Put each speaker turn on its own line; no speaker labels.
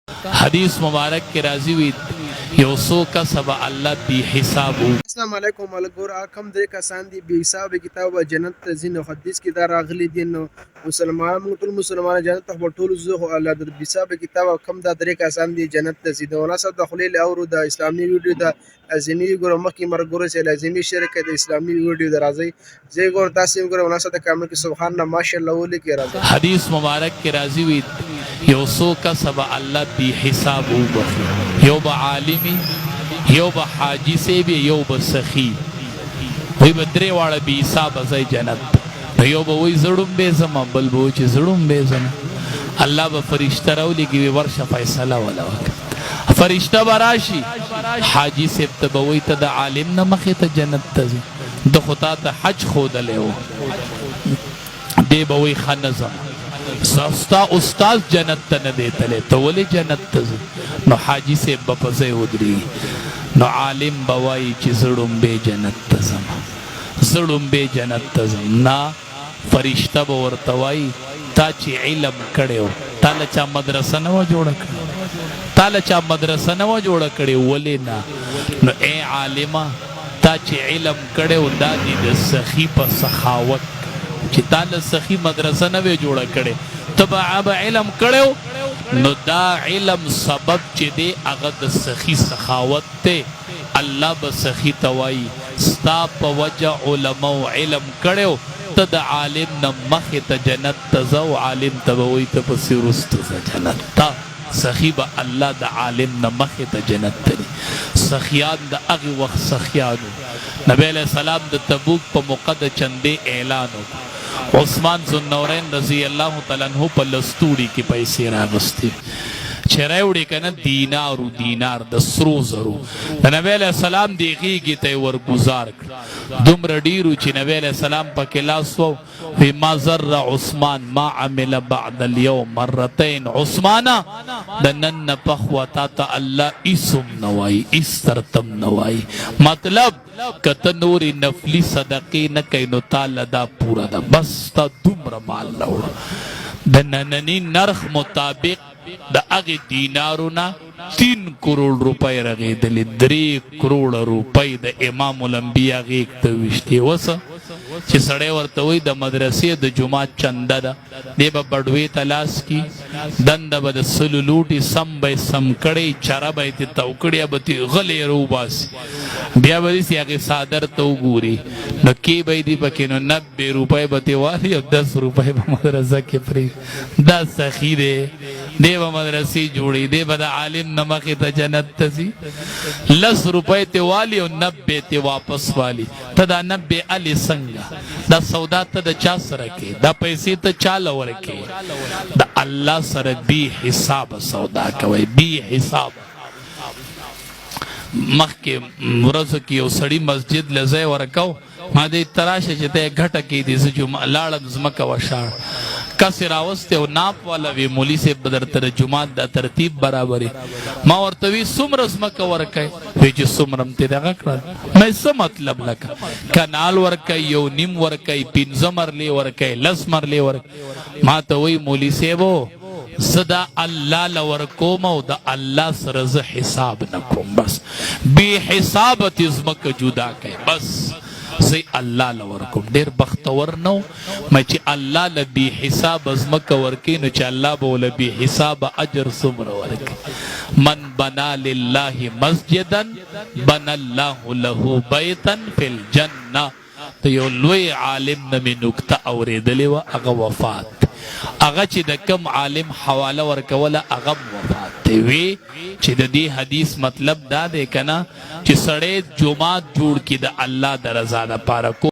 حدیث مبارک کے راضی ہوئی یوسو کا سبا اللہ بی حساب ہو.
السلام علیکم ملګرو کم درې کسان دي بې حسابه کتاب جنت ته ځي نو حدیث کې دا راغلي دي نو مسلمان موږ ټول مسلمان جنت ته ټول زه خو الله د بې حسابه کتاب کم دا درې کسان دي جنت ته ځي د ولاسه د خلیل اورو د اسلامي ویډیو د لازمي ګورو مخکې مرګورو چې لازمي شرکت د اسلامي ویډیو د راځي زه ګور تاسو ګورو ولاسه د کامل کې سبحان الله ماشاءالله ولیکي راځي.
حدیث مبارک کے راضی ہوئی یوسو کا سبا اللہ بی حساب ہو بخی یو با عالمی یو با حاجی سے بھی یو با سخی وی بدرے والا بی حساب ازائی جنت یو با وی زڑم بے زمان بل بوچی زڑم بے زمان اللہ با فرشتہ رولی کی ورش فیصلہ والا وقت فرشتہ براشی حاجی سے ابتبوی تا دا عالم نمخی تا جنت تا زی دا خطا تا حج خود لے ہو دے بوی خنزم سستا استاز جنت تا ندیتا لے تو ولی جنت تا زی نو حاجی سے بپزے ادری نو عالم بوائی چی زڑم بے جنت تا زم زڑم بے جنت تا زم نا فرشتہ باورتوائی تا چی علم کڑے ہو تالا چا مدرسہ نوا جوڑا کڑے تالا چا مدرسہ نوا جوڑا کڑے ولی نا نو اے عالمہ تا چی علم کڑے ہو دا دی دا سخی پا سخاوت چی تالا سخی مدرسہ نوے جوڑا کڑے تب عب علم کڑے ہو نو دا علم سبب چی دے اغد سخی سخاوت تے اللہ بسخی توائی ستا پا وجہ علماء علم کڑے ہو تد عالم نمخی تا جنت تزاو عالم تبوی تا پسی رست تا جنت تا سخی با اللہ دا عالم نمخی تا جنت تنی سخیان دا اغی وقت سخیانو نبی علیہ السلام دا تبوک پا مقد چندے اعلانو عثمان ذوالنورین رضی اللہ تعالیٰ عنہ پا لستوڑی کی پیسی راغستی چرائیوڑی کنا دینارو دینار دا سرو زرو نبی علیہ السلام دیگی گی تے ورگزار دم رڈیرو چی نبی علیہ السلام پا کلاسو فی ما ذر عثمان ما عمل بعد اليوم مرتین عثمانا دا نن پخوتا تا اللہ اسم نوائی استرتم نوائی مطلب کتا نوری نفلی صدقی نکینو تالا دا پورا دا بس تا دم رمال لوڑا دا نننی نرخ مطابق دا اغی دینارونا 3 کروڑ روپای رغی دلی 3 کروڑ روپای دا امام الانبیاء غیق توشتی وسا چی سڑے ورطوئی دا مدرسی دا جماعت چندہ دا دے با بڑوی تلاس کی دند با دا سلولوٹی سم بای سم کڑی چرا بای تی توکڑی با تی غلی رو باسی بیا با دیسی اگی سادر تو گوری نو کی بای دی پکی نو 90 روپای با تی والی 10 روپای با مدرسہ کی پری دا سخی دے با مدرسی جوڑی دے با دا عالم نمخی تا جنت تسی 10 روپای تی والی و 90 تی واپس والی تا دا 90 علی سنگا دا سودا تا دا چا سرکے دا پیسی تا چا لورکے دا اللہ سر بی حساب سودا کوئی بی حساب مخ کے مرز کی او سڑی مسجد لزے ورکو ما دے تراشے چیتے گھٹا کی دیس جمعہ لارم زمکہ وشار کسی راوستے و ناپ والا وی مولی سے بدر تر جماعت دا ترتیب برابری ما ورطوی سمرز مکہ ورکے ویجی سمرم تیرے غکران میں سا مطلب لکا کنال ورکے یو نیم ورکے پینزمر لے ورکے لسمر لے ورکے ما توی مولی سے بو زدا اللہ لورکوم او دا اللہ سرز حساب نکوم بس بی حسابت ازمک جدا کئے بس زی اللہ لورکم دیر بختور نو میں چی اللہ لبی حساب ازمک ورکی نو چی اللہ بولا بی حساب اجر سمر ورکی من بنا للہ مسجدا بنا اللہ لہو بیتا فی الجنہ تو یو لوی عالم نمی نکتا اوریدلی و اغا وفات اغا چی دا کم عالم حوالہ ورکولا اغا وفات وی چی دا دی حدیث مطلب دا دے کنا چی سڑے جماعت جوڑ کی دا اللہ دا رضا دا پارکو